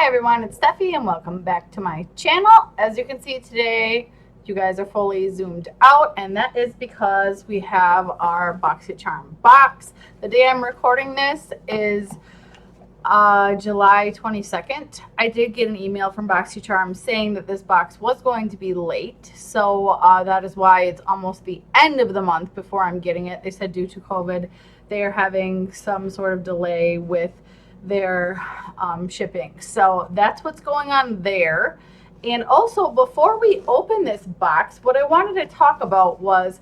everyone, it's Stefe and welcome back to my channel. As you can see today, you guys are fully zoomed out, and that is because we have our BoxyCharm box. The day I'm recording this is July 22nd. I did get an email from BoxyCharm saying that this box was going to be late, so that is why it's almost the end of the month before I'm getting it. They said due to COVID, they are having some sort of delay with their shipping. So that's what's going on there. And also, before we open this box, what I wanted to talk about was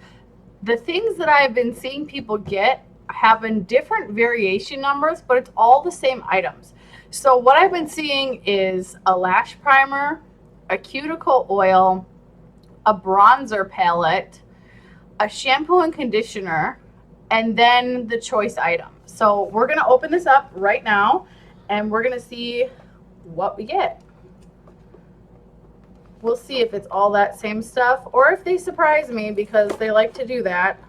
the things that I've been seeing people get having different variation numbers, but it's all the same items. So what I've been seeing is a lash primer, a cuticle oil, a bronzer palette, a shampoo and conditioner, and then the choice item. So we're going to open this up right now and we're going to see what we get. We'll see if it's all that same stuff or if they surprise me, because they like to do that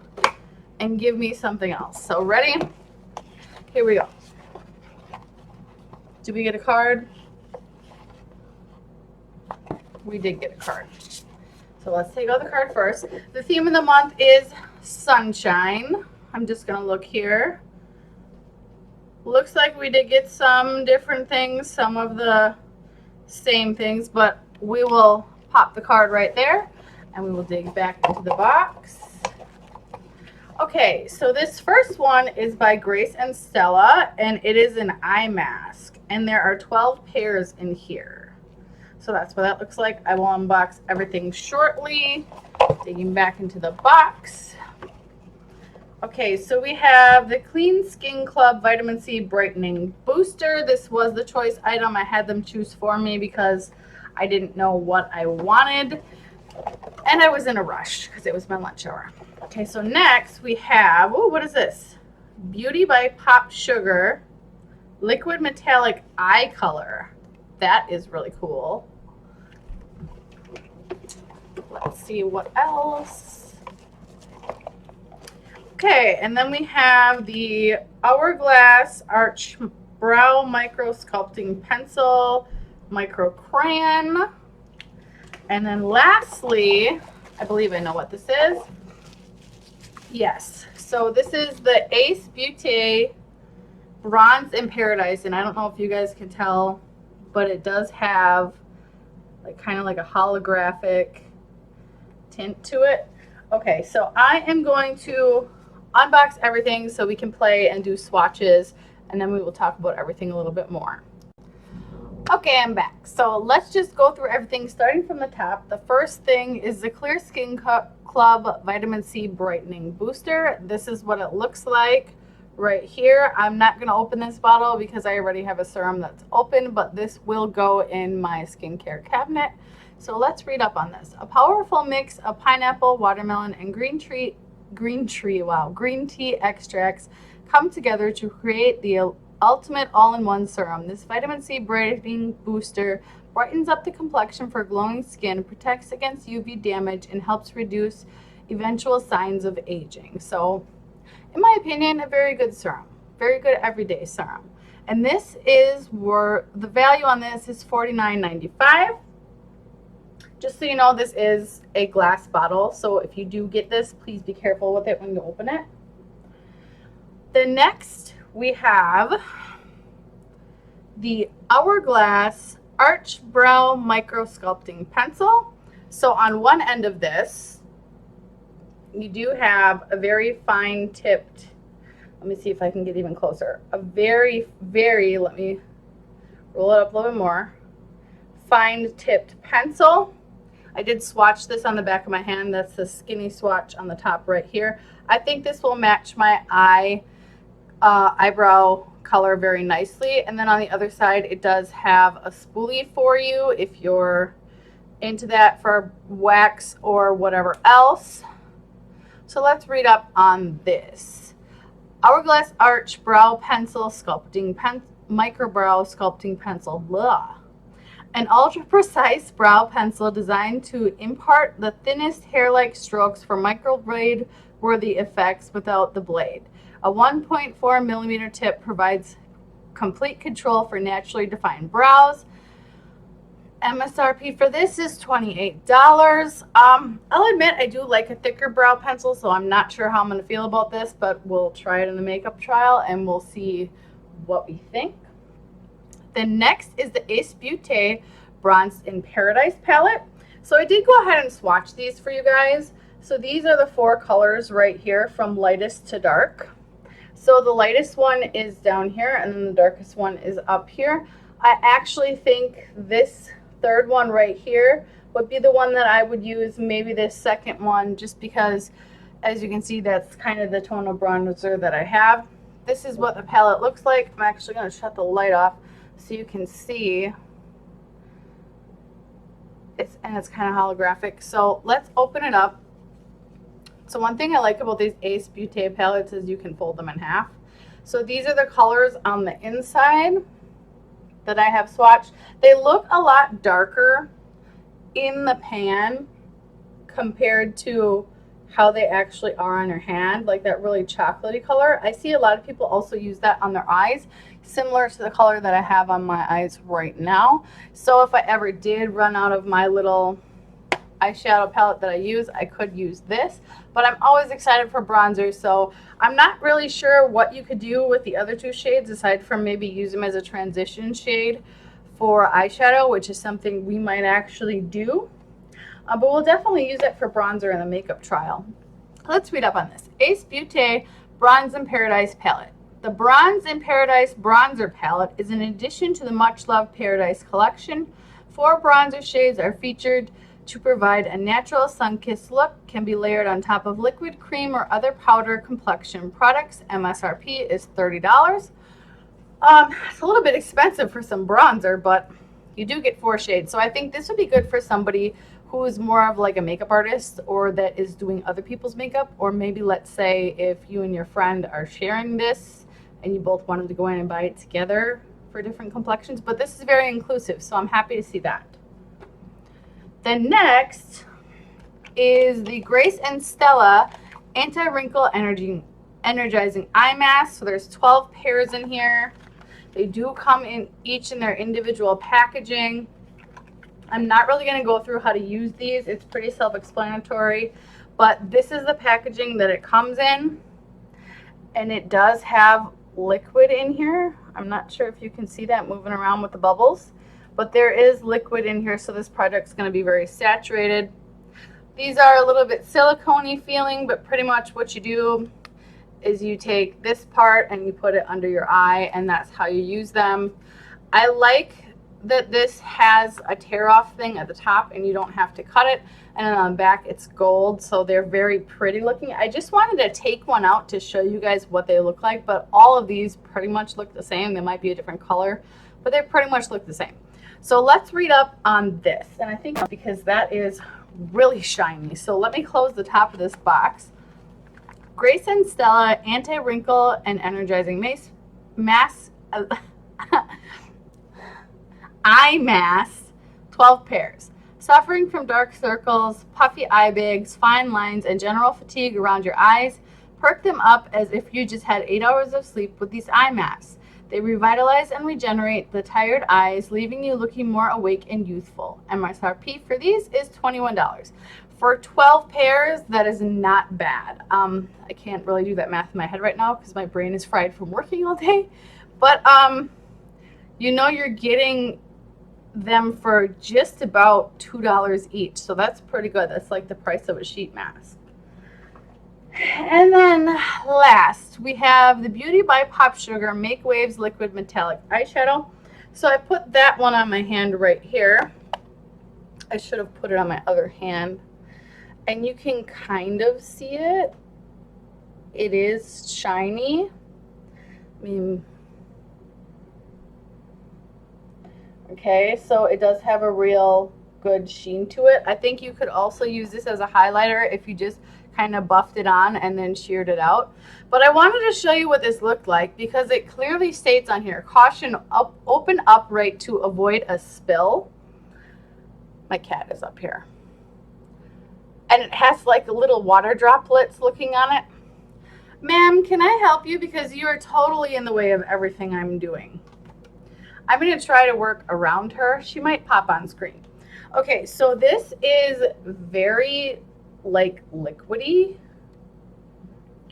and give me something else. So ready? Here we go. Did we get a card? We did get a card. So let's take out the card first. The theme of the month is sunshine. I'm just going to look here. Looks like we did get some different things, some of the same things, but we will pop the card right there and we will dig back into the box. Okay, so this first one is by Grace and Stella, and it is an eye mask, and there are 12 pairs in here. So that's what that looks like. I will unbox everything shortly. Digging back into the box. Okay, so we have the Clean Skin Club Vitamin C Brightening Booster. This was the choice item. I had them choose for me because I didn't know what I wanted, and I was in a rush because it was my lunch hour. Okay, so next we have, oh, what is this? Beaute by Popsugar Liquid Metallic Eye Color. That is really cool. Let's see what else. Okay, and then we have the Hourglass Arch Brow Micro Sculpting Pencil, Micro Crayon. And then lastly, I believe I know what this is. Yes, so this is the Ace Beaute Bronze in Paradise, and I don't know if you guys can tell, but it does have like kind of like a holographic tint to it. Okay, so I am going to unbox everything so we can play and do swatches, and then we will talk about everything a little bit more. Okay, I'm back. So let's just go through everything starting from the top. The first thing is the Clear Skin Club Vitamin C Brightening Booster. This is what it looks like right here. I'm not going to open this bottle because I already have a serum that's open, but this will go in my skincare cabinet. So let's read up on this. A powerful mix of pineapple, watermelon, and green tea extracts come together to create the ultimate all-in-one serum. This vitamin C brightening booster brightens up the complexion for glowing skin, protects against UV damage, and helps reduce eventual signs of aging. So, in my opinion, a very good serum. Very good everyday serum. And this is where the value on this is $49.95. Just so you know, this is a glass bottle, so if you do get this, please be careful with it when you open it. The next we have the Hourglass Arch Brow Micro Sculpting Pencil. So on one end of this, you do have a very fine tipped, let me see if I can get even closer, a very, let me roll it up a little bit more, fine tipped pencil. I did swatch this on the back of my hand. That's the skinny swatch on the top right here. I think this will match my eyebrow color very nicely. And then on the other side, it does have a spoolie for you if you're into that for wax or whatever else. So let's read up on this. Hourglass Arch Brow Pencil Sculpting Micro Brow Sculpting Pencil. Blah. An ultra-precise brow pencil designed to impart the thinnest hair-like strokes for microblade-worthy effects without the blade. A 1.4 millimeter tip provides complete control for naturally defined brows. MSRP for this is $28. I'll admit I do like a thicker brow pencil, so I'm not sure how I'm going to feel about this, but we'll try it in the makeup trial and we'll see what we think. Then next is the Ace Beaute Bronze in Paradise palette. So I did go ahead and swatch these for you guys. So these are the 4 colors right here from lightest to dark. So the lightest one is down here and then the darkest one is up here. I actually think this third one right here would be the one that I would use, maybe this second one, just because as you can see that's kind of the tone of bronzer that I have. This is what the palette looks like. I'm actually going to shut the light off so you can see. It's kind of holographic. So let's open it up. So one thing I like about these Ace Beaute palettes is you can fold them in half. So these are the colors on the inside that I have swatched. They look a lot darker in the pan compared to how they actually are on your hand, like that really chocolatey color. I see a lot of people also use that on their eyes, similar to the color that I have on my eyes right now. So if I ever did run out of my little eyeshadow palette that I use, I could use this, but I'm always excited for bronzers, so I'm not really sure what you could do with the other 2 shades aside from maybe use them as a transition shade for eyeshadow, which is something we might actually do, but we'll definitely use it for bronzer in the makeup trial. Let's read up on this. Ace Beaute Bronze in Paradise palette. The Bronze in Paradise bronzer palette is an addition to the much loved Paradise collection. 4 bronzer shades are featured to provide a natural sun-kissed look, can be layered on top of liquid cream or other powder complexion products. MSRP is $30. It's a little bit expensive for some bronzer, but you do get 4 shades. So I think this would be good for somebody who is more of like a makeup artist or that is doing other people's makeup, or maybe let's say if you and your friend are sharing this and you both wanted to go in and buy it together for different complexions. But this is very inclusive, so I'm happy to see that. Then next is the Grace and Stella Anti-Wrinkle Energizing Eye Mask. So there's 12 pairs in here. They do come in each in their individual packaging. I'm not really going to go through how to use these. It's pretty self-explanatory, but this is the packaging that it comes in, and it does have liquid in here. I'm not sure if you can see that moving around with the bubbles, but there is liquid in here, so this product's going to be very saturated. These are a little bit silicone-y feeling, but pretty much what you do is you take this part and you put it under your eye, and that's how you use them. I like that this has a tear-off thing at the top and you don't have to cut it, and then on the back it's gold, so they're very pretty looking. I just wanted to take one out to show you guys what they look like, but all of these pretty much look the same. They might be a different color, but they pretty much look the same. So let's read up on this, and I think because that is really shiny. So let me close the top of this box. Grace and Stella Anti-Wrinkle and Energizing Eye Mask, 12 pairs. Suffering from dark circles, puffy eye bags, fine lines, and general fatigue around your eyes? Perk them up as if you just had 8 hours of sleep with these eye masks. They revitalize and regenerate the tired eyes, leaving you looking more awake and youthful. MSRP for these is $21. For 12 pairs, that is not bad. I can't really do that math in my head right now because my brain is fried from working all day. But you know, you're getting them for just about $2 each. So that's pretty good. That's like the price of a sheet mask. And then last, we have the Beauty by Popsugar Make Waves Liquid Metallic Eyeshadow. So I put that one on my hand right here. I should have put it on my other hand. And you can kind of see it. It is shiny. I mean, okay, so it does have a real good sheen to it. I think you could also use this as a highlighter if you just kind of buffed it on and then sheared it out. But I wanted to show you what this looked like because it clearly states on here, caution, open upright to avoid a spill. My cat is up here. And it has like little water droplets looking on it. Ma'am, can I help you? Because you are totally in the way of everything I'm doing. I'm going to try to work around her. She might pop on screen. Okay, so this is very like liquidy.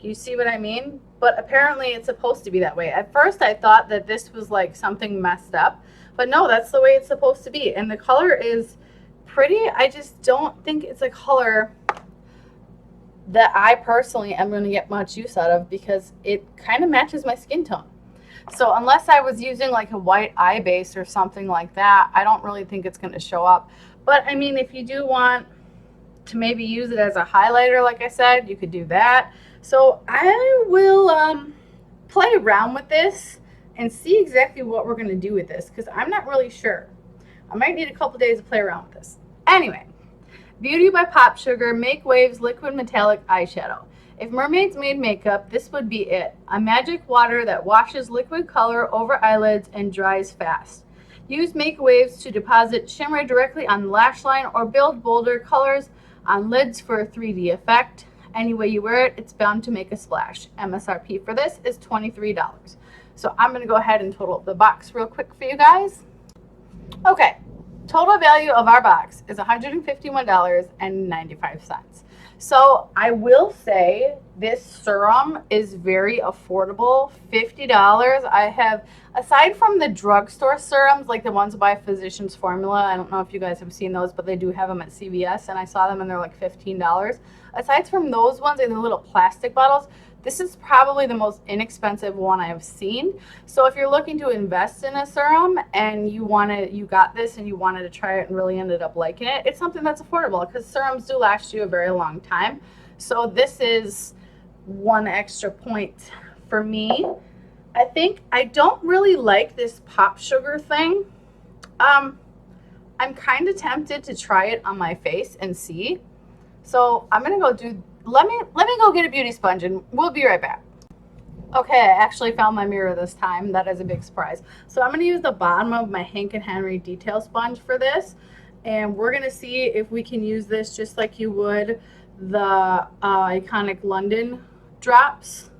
You see what I mean? But apparently it's supposed to be that way. At first I thought that this was like something messed up, but no, that's the way it's supposed to be. And the color is pretty. I just don't think it's a color that I personally am going to get much use out of because it kind of matches my skin tone. So unless I was using like a white eye base or something like that, I don't really think it's going to show up. But I mean, if you do want to maybe use it as a highlighter, like I said, you could do that. So I will play around with this and see exactly what we're going to do with this because I'm not really sure. I might need a couple days to play around with this. Anyway, Beaute by Popsugar Make Waves Liquid Metallic Eyeshadow. If mermaids made makeup, this would be it. A magic water that washes liquid color over eyelids and dries fast. Use Make Waves to deposit shimmer directly on the lash line or build bolder colors on lids for a 3D effect. Any way you wear it, it's bound to make a splash. MSRP for this is $23. So I'm going to go ahead and total up the box real quick for you guys. Okay, total value of our box is $151.95. So I will say this serum is very affordable, $50. I have, aside from the drugstore serums, like the ones by Physicians Formula, I don't know if you guys have seen those, but they do have them at CVS, and I saw them and they're like $15. Aside from those ones in the little plastic bottles, this is probably the most inexpensive one I have seen. So if you're looking to invest in a serum and you got this and you wanted to try it and really ended up liking it, it's something that's affordable because serums do last you a very long time. So this is one extra point for me. I think I don't really like this Popsugar thing. I'm kind of tempted to try it on my face and see. So I'm gonna go do. Let me go get a beauty sponge and we'll be right back. Okay, I actually found my mirror this time. That is a big surprise. So I'm going to use the bottom of my Hank & Henry detail sponge for this. And we're going to see if we can use this just like you would the iconic London drops.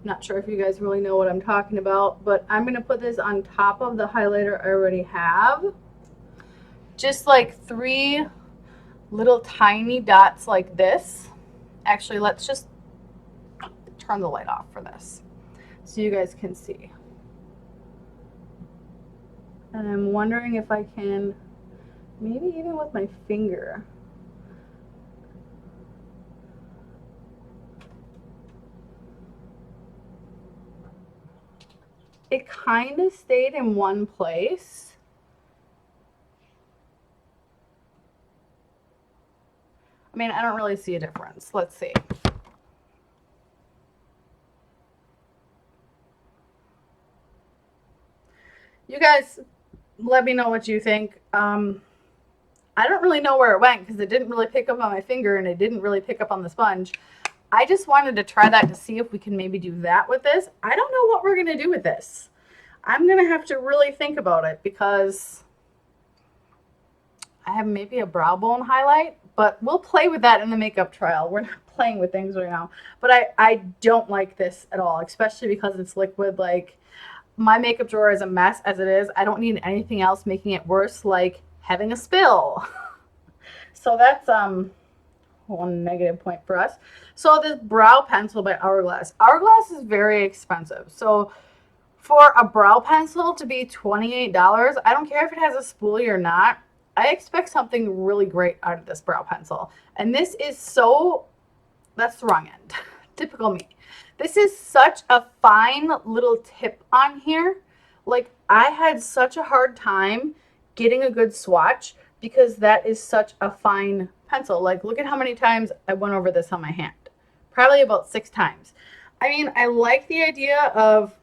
Not sure if you guys really know what I'm talking about, but I'm going to put this on top of the highlighter I already have. Just like 3 little tiny dots like this. Actually, let's just turn the light off for this so you guys can see. And I'm wondering if I can, maybe even with my finger. It kind of stayed in one place. I mean, I don't really see a difference. Let's see. You guys, let me know what you think. I don't really know where it went because it didn't really pick up on my finger and it didn't really pick up on the sponge. I just wanted to try that to see if we can maybe do that with this. I don't know what we're going to do with this. I'm going to have to really think about it because I have maybe a brow bone highlight, but we'll play with that in the makeup trial. We're not playing with things right now. But I don't like this at all, especially because it's liquid. Like, my makeup drawer is a mess as it is. I don't need anything else making it worse, like having a spill. So that's one negative point for us. So this brow pencil by Hourglass. Hourglass is very expensive. So for a brow pencil to be $28, I don't care if it has a spoolie or not. I expect something really great out of this brow pencil. And this is so, that's the wrong end. Typical me. This is such a fine little tip on here. Like, I had such a hard time getting a good swatch because that is such a fine pencil. Like, look at how many times I went over this on my hand. Probably about 6 times. I mean, I like the idea of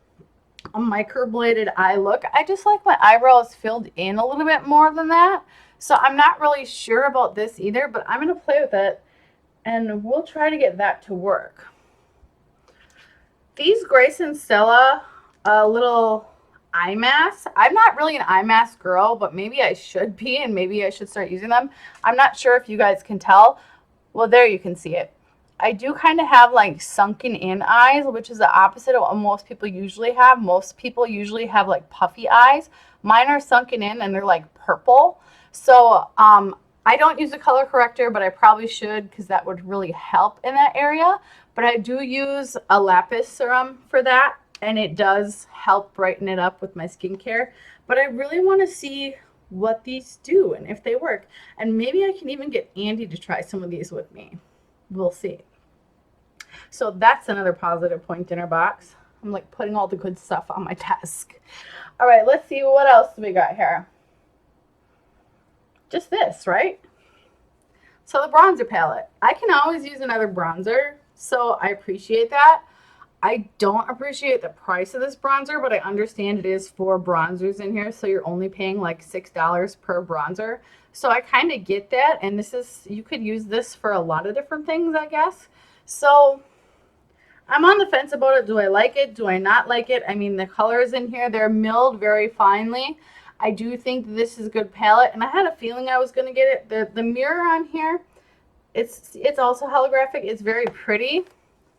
a microbladed eye look. I just like my eyebrows filled in a little bit more than that. So I'm not really sure about this either, but I'm going to play with it and we'll try to get that to work. These Grace and Stella little eye masks. I'm not really an eye mask girl, but maybe I should be, and maybe I should start using them. I'm not sure if you guys can tell. Well, there you can see it. I do kind of have like sunken in eyes, which is the opposite of what most people usually have. Most people usually have like puffy eyes. Mine are sunken in and they're like purple. So I don't use a color corrector, but I probably should because that would really help in that area. But I do use a lapis serum for that, and it does help brighten it up with my skincare. But I really want to see what these do and if they work. And maybe I can even get Andy to try some of these with me. We'll see. So that's another positive point in our box. I'm like putting all the good stuff on my desk. All right, let's see what else we got here. Just this, right? So the bronzer palette. I can always use another bronzer, so I appreciate that. I don't appreciate the price of this bronzer, but I understand it is 4 bronzers in here, so you're only paying like $6 per bronzer. So I kind of get that, and this is, you could use this for a lot of different things, I guess. So I'm on the fence about it. Do I like it? Do I not like it? I mean, the colors in here, they're milled very finely. I do think this is a good palette, and I had a feeling I was going to get it. The mirror on here, it's also holographic. It's very pretty.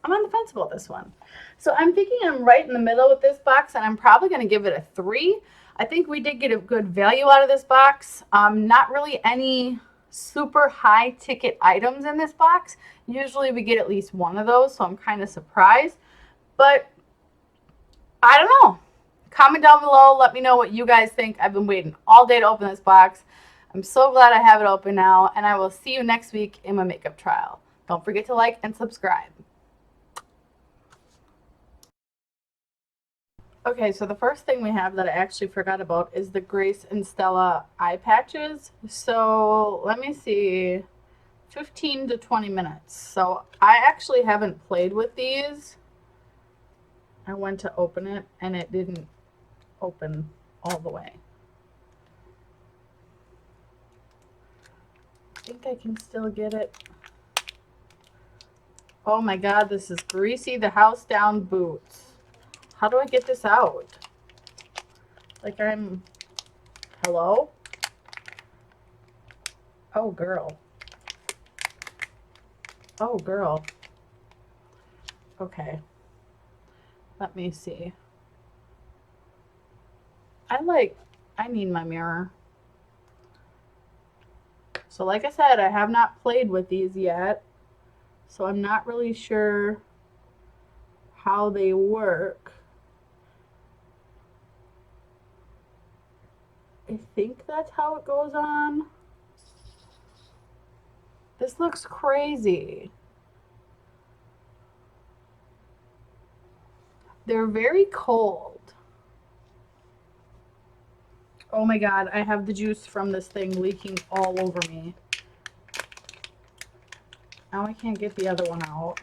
I'm on the fence about this one. So I'm thinking I'm right in the middle with this box, and I'm probably going to give it a 3. I think we did get a good value out of this box. Not really any super high ticket items in this box. Usually we get at least one of those, so I'm kind of surprised. But I don't know. Comment down below. Let me know what you guys think. I've been waiting all day to open this box. I'm so glad I have it open now, and I will see you next week in my makeup trial. Don't forget to like and subscribe. Okay, so the first thing we have that I actually forgot about is the Grace and Stella eye patches. So let me see, 15 to 20 minutes. So I actually haven't played with these. I went to open it and it didn't open all the way. I think I can still get it. Oh my God, this is greasy. The house down boots. How do I get this out? Like I'm, hello? Oh, girl. Oh, girl. Okay. Let me see. I need my mirror. So like I said, I have not played with these yet. So I'm not really sure how they work. I think that's how it goes on. This looks crazy. They're very cold. Oh my God, I have the juice from this thing leaking all over me. Now I can't get the other one out.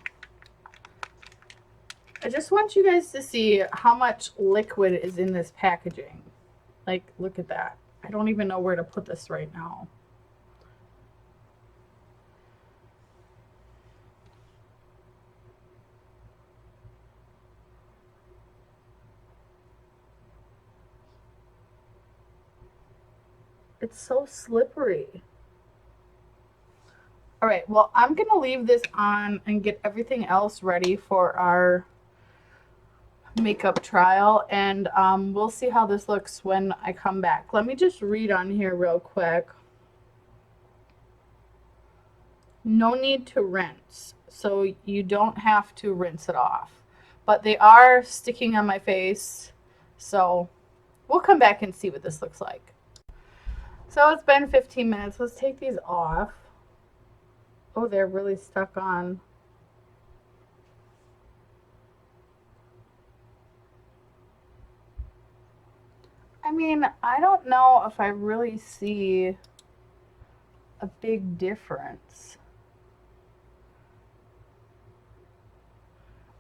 I just want you guys to see how much liquid is in this packaging. Like, look at that. I don't even know where to put this right now. It's so slippery. All right, well, I'm going to leave this on and get everything else ready for our makeup trial, and we'll see how this looks when I come back. Let me just read on here real quick. No need to rinse, so you don't have to rinse it off, but they are sticking on my face, so we'll come back and see what this looks like. So it's been 15 minutes. Let's take these off. Oh, they're really stuck on. I mean, I don't know if I really see a big difference.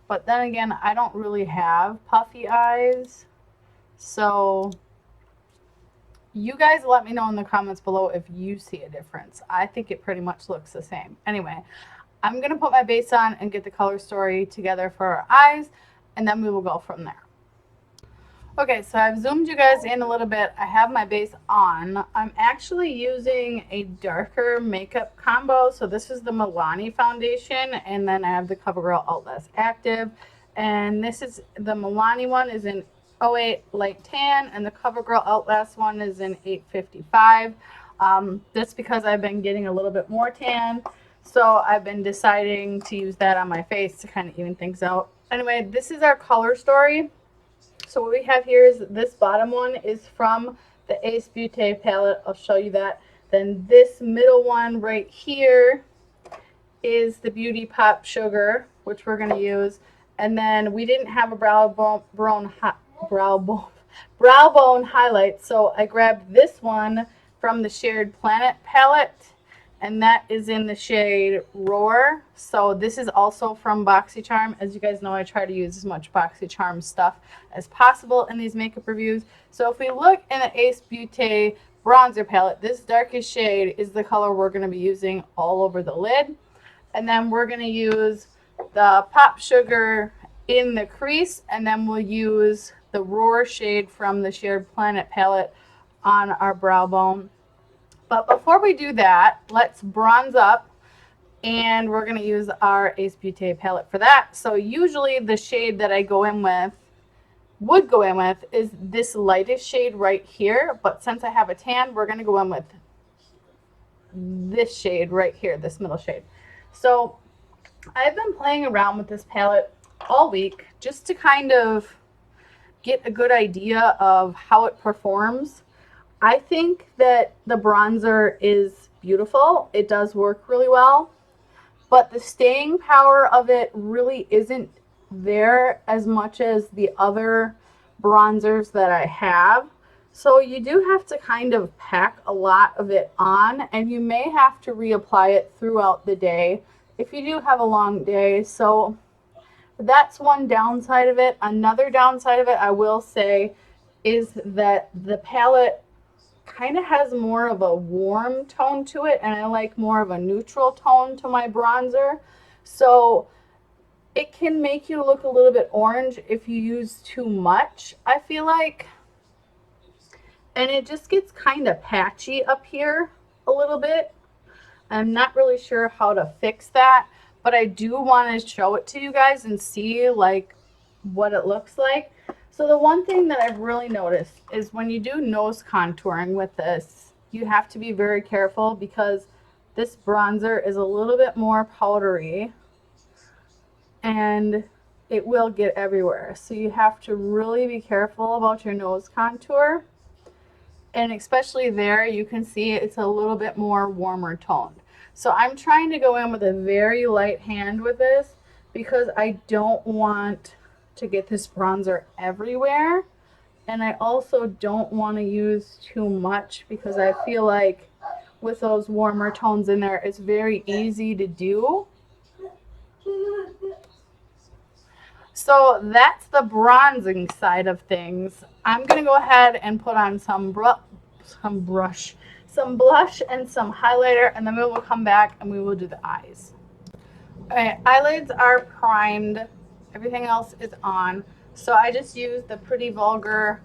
But then again, I don't really have puffy eyes. So you guys let me know in the comments below if you see a difference. I think it pretty much looks the same. Anyway, I'm going to put my base on and get the color story together for our eyes, and then we will go from there. Okay, so I've zoomed you guys in a little bit. I have my base on. I'm actually using a darker makeup combo. So this is the Milani foundation, and then I have the CoverGirl Outlast Active. And this is the Milani one is in 08 Light Tan, and the CoverGirl Outlast one is in 855. That's because I've been getting a little bit more tan. So I've been deciding to use that on my face to kind of even things out. Anyway, this is our color story. So what we have here is this bottom one is from the Ace Beaute palette. I'll show you that. Then this middle one right here is the Beauty Popsugar, which we're going to use. And then we didn't have a brow bone highlight, so I grabbed this one from the Shared Planet palette, and that is in the shade Roar. So this is also from BoxyCharm. As you guys know, I try to use as much BoxyCharm stuff as possible in these makeup reviews. So if we look in the Ace Beaute bronzer palette, this darkest shade is the color we're going to be using all over the lid. And then we're going to use the Popsugar in the crease, and then we'll use the Roar shade from the Shared Planet palette on our brow bone. But before we do that, let's bronze up, and we're going to use our Ace Beaute palette for that. So usually the shade that I would go in with is this lightest shade right here, but since I have a tan, we're going to go in with this shade right here, this middle shade. So I've been playing around with this palette all week just to kind of get a good idea of how it performs. I think that the bronzer is beautiful. It does work really well, but the staying power of it really isn't there as much as the other bronzers that I have. So you do have to kind of pack a lot of it on, and you may have to reapply it throughout the day if you do have a long day. So that's one downside of it. Another downside of it, I will say, is that the palette kind of has more of a warm tone to it, and I like more of a neutral tone to my bronzer. So it can make you look a little bit orange if you use too much, I feel like. And it just gets kind of patchy up here a little bit. I'm not really sure how to fix that, but I do want to show it to you guys and see like what it looks like. So the one thing that I've really noticed is when you do nose contouring with this, you have to be very careful because this bronzer is a little bit more powdery and it will get everywhere. So you have to really be careful about your nose contour. And especially there, you can see it's a little bit more warmer toned. So I'm trying to go in with a very light hand with this because I don't want to get this bronzer everywhere. And I also don't want to use too much because I feel like with those warmer tones in there, it's very easy to do. So that's the bronzing side of things. I'm going to go ahead and put on some blush and some highlighter, and then we will come back and we will do the eyes. Okay, eyelids are primed. Everything else is on. So I just used the Pretty Vulgar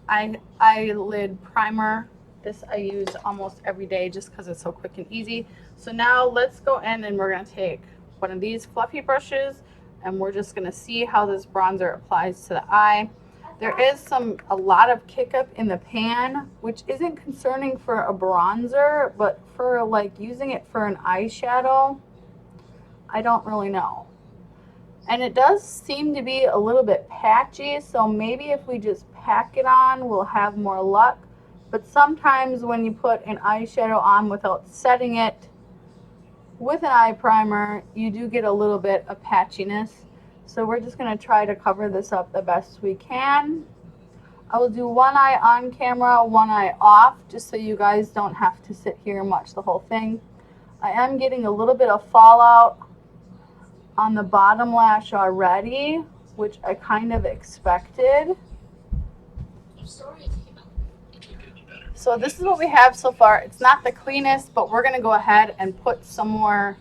eyelid primer. This I use almost every day just because it's so quick and easy. So now let's go in and we're going to take one of these fluffy brushes and we're just going to see how this bronzer applies to the eye. There is a lot of kick up in the pan, which isn't concerning for a bronzer, but for like using it for an eyeshadow, I don't really know. And it does seem to be a little bit patchy, so maybe if we just pack it on, we'll have more luck. But sometimes when you put an eyeshadow on without setting it with an eye primer, you do get a little bit of patchiness. So we're just going to try to cover this up the best we can. I will do one eye on camera, one eye off, just so you guys don't have to sit here and watch the whole thing. I am getting a little bit of fallout on the bottom lash already, which I kind of expected. So this is what we have so far. It's not the cleanest, but we're going to go ahead and put some more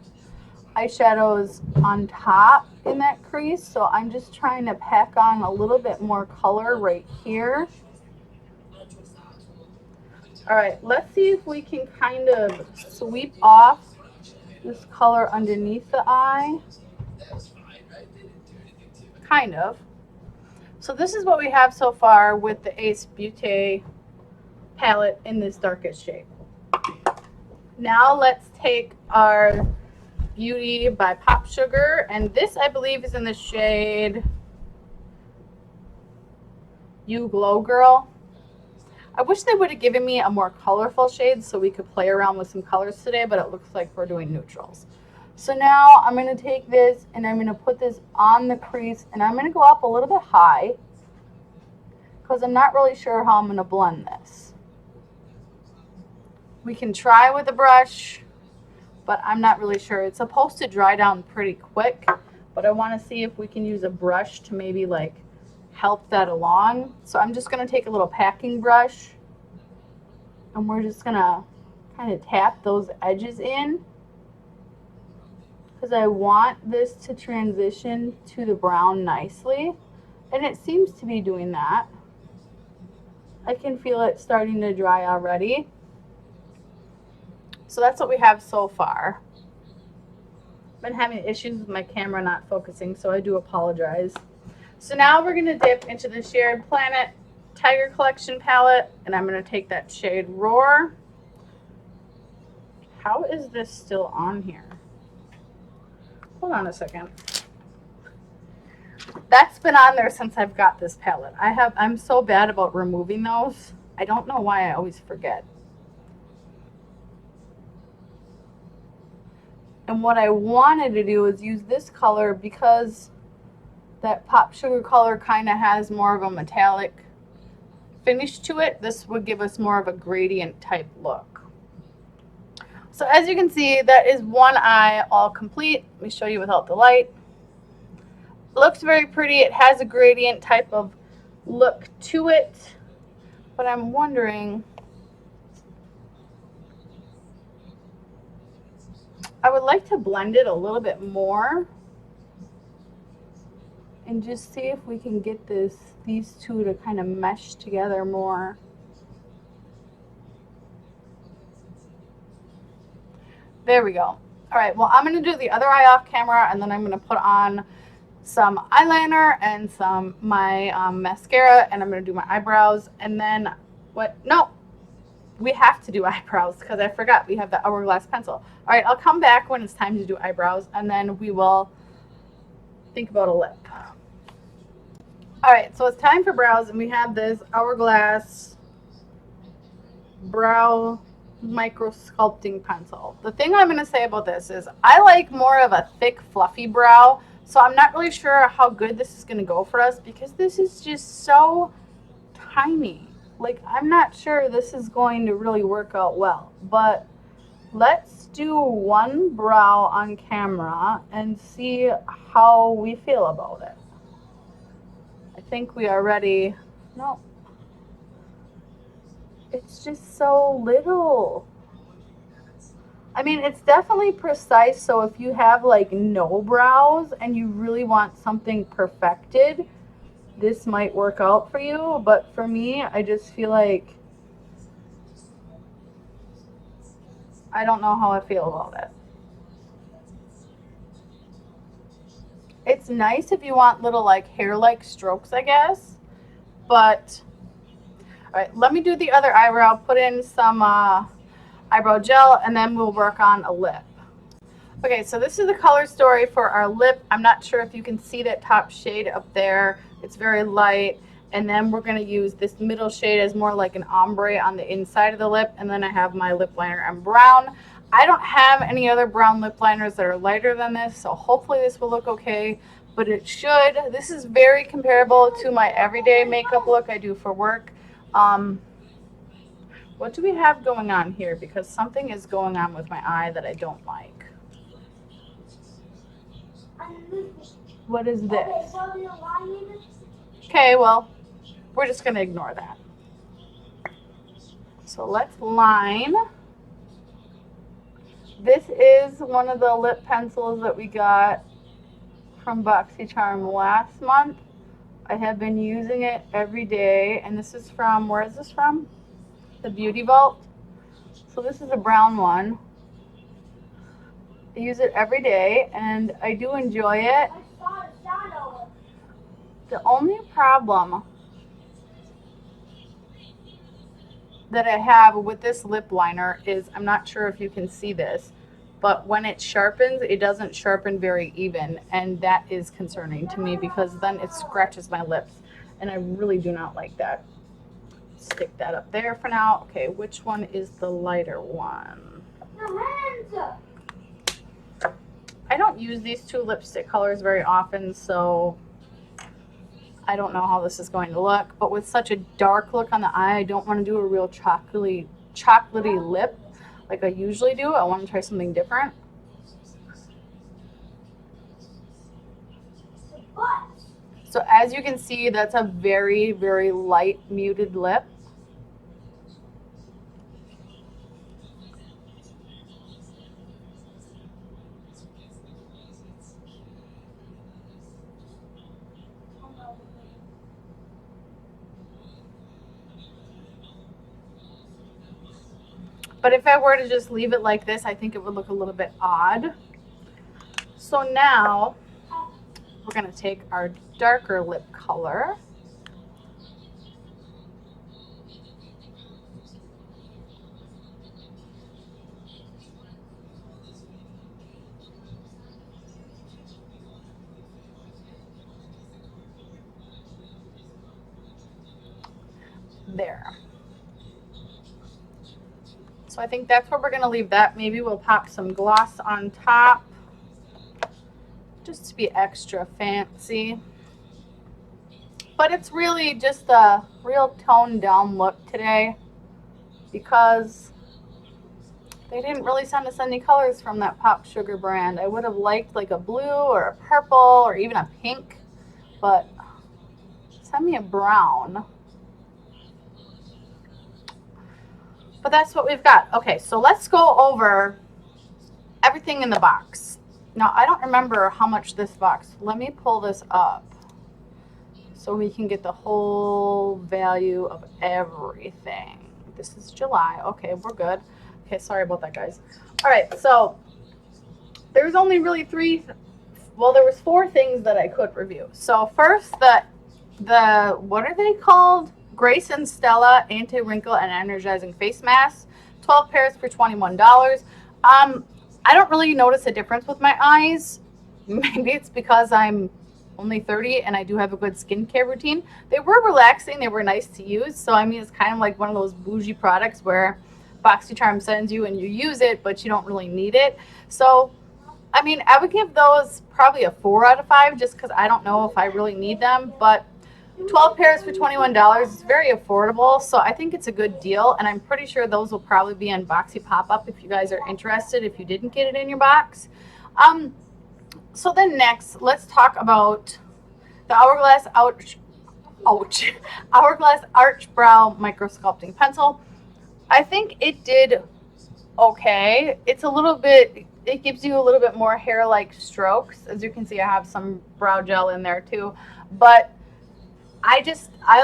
eyeshadows on top in that crease, so I'm just trying to pack on a little bit more color right here. All right, let's see if we can kind of sweep off this color underneath the eye. Kind of. So this is what we have so far with the Ace Beaute palette in this darkest shade. Now let's take our Beauty by Popsugar, and this I believe is in the shade You Glow Girl. I wish they would have given me a more colorful shade so we could play around with some colors today, but it looks like we're doing neutrals. So now I'm going to take this and I'm going to put this on the crease, and I'm going to go up a little bit high because I'm not really sure how I'm going to blend this. We can try with a brush, but I'm not really sure. It's supposed to dry down pretty quick, but I want to see if we can use a brush to maybe like help that along. So I'm just going to take a little packing brush and we're just going to kind of tap those edges in because I want this to transition to the brown nicely, and it seems to be doing that. I can feel it starting to dry already. So that's what we have so far. I've been having issues with my camera not focusing, so I do apologize. So now we're going to dip into the Shared Planet Tiger Collection palette, and I'm going to take that shade Roar. How is this still on here? Hold on a second. That's been on there since I've got this palette. I'm so bad about removing those. I don't know why I always forget. And what I wanted to do is use this color because that Popsugar color kind of has more of a metallic finish to it. This would give us more of a gradient type look. So as you can see, that is one eye all complete. Let me show you without the light. It looks very pretty. It has a gradient type of look to it, but I'm wondering, I would like to blend it a little bit more and just see if we can get these two to kind of mesh together more. There we go. All right, well, I'm going to do the other eye off camera, and then I'm going to put on some eyeliner and my mascara, and I'm going to do my eyebrows, and then no, we have to do eyebrows because I forgot we have the Hourglass pencil. All right, I'll come back when it's time to do eyebrows, and then we will think about a lip. All right, so it's time for brows, and we have this Hourglass brow micro sculpting pencil. The thing I'm going to say about this is I like more of a thick fluffy brow, so I'm not really sure how good this is going to go for us because this is just so tiny. Like, I'm not sure this is going to really work out well, but let's do one brow on camera and see how we feel about it. I think we are ready. No. It's just so little. I mean, it's definitely precise, so if you have like no brows and you really want something perfected, this might work out for you. But for me, I just feel like I don't know how I feel about it. It's nice if you want little like hair-like strokes, I guess, but all right, let me do the other eyebrow, put in some eyebrow gel, and then we'll work on a lip. Okay, so this is the color story for our lip. I'm not sure if you can see that top shade up there. It's very light. And then we're going to use this middle shade as more like an ombre on the inside of the lip. And then I have my lip liner in brown. I don't have any other brown lip liners that are lighter than this, so hopefully this will look okay, but it should. This is very comparable to my everyday makeup look I do for work. What do we have going on here? Because something is going on with my eye that I don't like. What is this? Okay, well, we're just going to ignore that. So let's line. This is one of the lip pencils that we got from BoxyCharm last month. I have been using it every day, and this is from, where is this from? The Beauty Vault. So this is a brown one. I use it every day, and I do enjoy it. The only problem that I have with this lip liner is, I'm not sure if you can see this, but when it sharpens, it doesn't sharpen very even, and that is concerning to me because then it scratches my lips, and I really do not like that. Stick that up there for now. Okay, which one is the lighter one? I don't use these two lipstick colors very often, so I don't know how this is going to look, but with such a dark look on the eye, I don't want to do a real chocolatey lip like I usually do. I want to try something different. So as you can see, that's a very, very light muted lip. But if I were to just leave it like this, I think it would look a little bit odd. So now we're going to take our darker lip color. There. So I think that's where we're going to leave that. Maybe we'll pop some gloss on top just to be extra fancy. But it's really just a real toned down look today because they didn't really send us any colors from that Popsugar brand. I would have liked like a blue or a purple or even a pink, but send me a brown. But that's what we've got. Okay, so let's go over everything in the box. Now, I don't remember how much this box. Let me pull this up so we can get the whole value of everything. This is July. Okay, we're good. Okay, sorry about that, guys. All right, so there's only really there was 4 things that I could review. So first, the what are they called? Grace and Stella Anti-Wrinkle and Energizing Face Mask. 12 pairs for $21. I don't really notice a difference with my eyes. Maybe it's because I'm only 30 and I do have a good skincare routine. They were relaxing. They were nice to use. So, I mean, it's kind of like one of those bougie products where BoxyCharm sends you and you use it, but you don't really need it. So, I mean, I would give those probably a 4 out of 5 just because I don't know if I really need them. But 12 pairs for $21 is very affordable, so I think it's a good deal, and I'm pretty sure those will probably be on Boxy pop-up if you guys are interested, if you didn't get it in your box. So then next, let's talk about the Hourglass Hourglass Arch Brow Micro Sculpting Pencil. I think it did okay. It's a little bit, it gives you a little bit more hair-like strokes. As you can see, I have some brow gel in there too, but I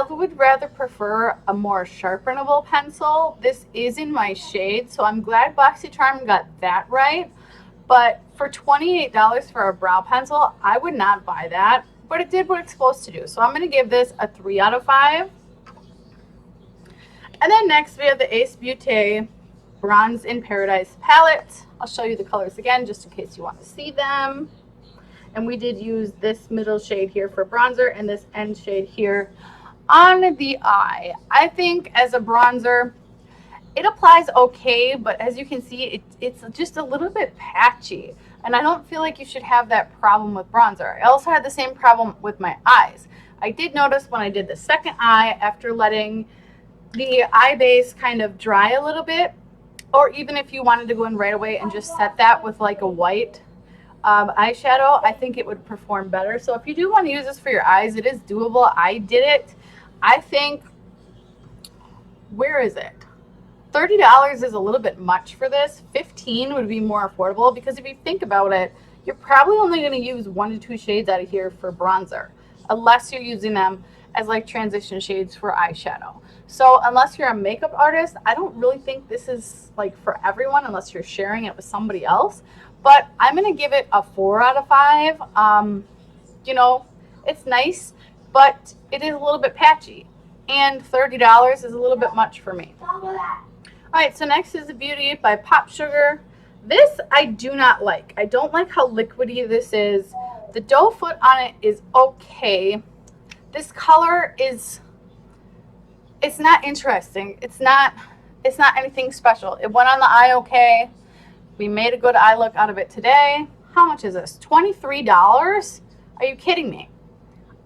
would rather prefer a more sharpenable pencil. This is in my shade, so I'm glad BoxyCharm got that right. But for $28 for a brow pencil, I would not buy that. But it did what it's supposed to do. So I'm going to give this a 3 out of 5. And then next we have the Ace Beaute Bronze in Paradise palette. I'll show you the colors again just in case you want to see them. And we did use this middle shade here for bronzer and this end shade here on the eye. I think as a bronzer, it applies okay, but as you can see, it's just a little bit patchy. And I don't feel like you should have that problem with bronzer. I also had the same problem with my eyes. I did notice when I did the second eye, after letting the eye base kind of dry a little bit, or even if you wanted to go in right away and just set that with like a white eyeshadow, I think it would perform better. So if you do want to use this for your eyes, it is doable. I did it. I think, where is it? $30 is a little bit much for this. $15 would be more affordable because if you think about it, you're probably only going to use 1 to 2 shades out of here for bronzer, unless you're using them as like transition shades for eyeshadow. So unless you're a makeup artist, I don't really think this is like for everyone unless you're sharing it with somebody else. But I'm going to give it a 4 out of 5. You know, it's nice, but it is a little bit patchy. And $30 is a little bit much for me. Alright, so next is the Beaute by Popsugar. This I do not like. I don't like how liquidy this is. The doe foot on it is okay. This color is, it's not interesting. It's not anything special. It went on the eye okay. We made a good eye look out of it today. How much is this? $23? Are you kidding me?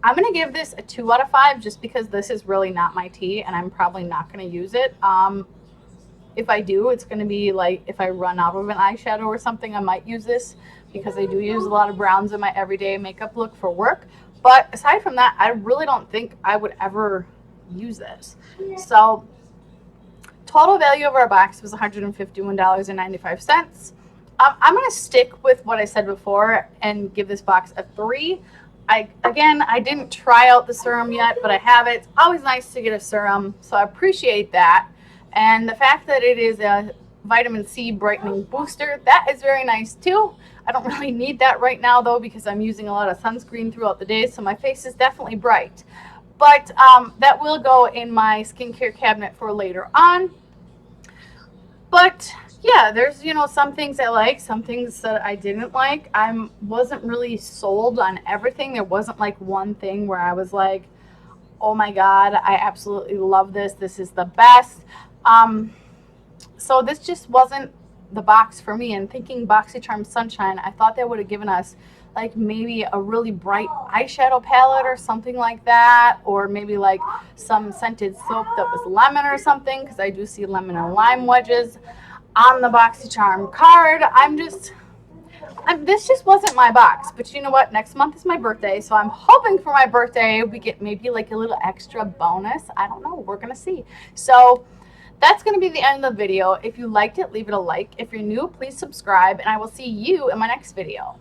I'm going to give this a 2 out of 5 just because this is really not my tea and I'm probably not going to use it. If I do, it's going to be like if I run out of an eyeshadow or something, I might use this because I do use a lot of browns in my everyday makeup look for work. But aside from that, I really don't think I would ever use this. So total value of our box was $151.95. I'm going to stick with what I said before and give this box a 3. Again, I didn't try out the serum yet, but I have it. It's always nice to get a serum, so I appreciate that. And the fact that it is a vitamin C brightening booster, that is very nice too. I don't really need that right now though because I'm using a lot of sunscreen throughout the day, so my face is definitely bright. But that will go in my skincare cabinet for later on. But yeah, there's, you know, some things I like, some things that I didn't like. I wasn't really sold on everything. There wasn't like one thing where I was like, oh my God, I absolutely love this. This is the best. So this just wasn't the box for me. And thinking Boxy Sunshine, I thought they would have given us like maybe a really bright eyeshadow palette or something like that, or maybe like some scented soap that was lemon or something, because I do see lemon and lime wedges on the BoxyCharm card. This just wasn't my box. But you know what? Next month is my birthday, so I'm hoping for my birthday we get maybe like a little extra bonus. I don't know. We're going to see. So that's going to be the end of the video. If you liked it, leave it a like. If you're new, please subscribe, and I will see you in my next video.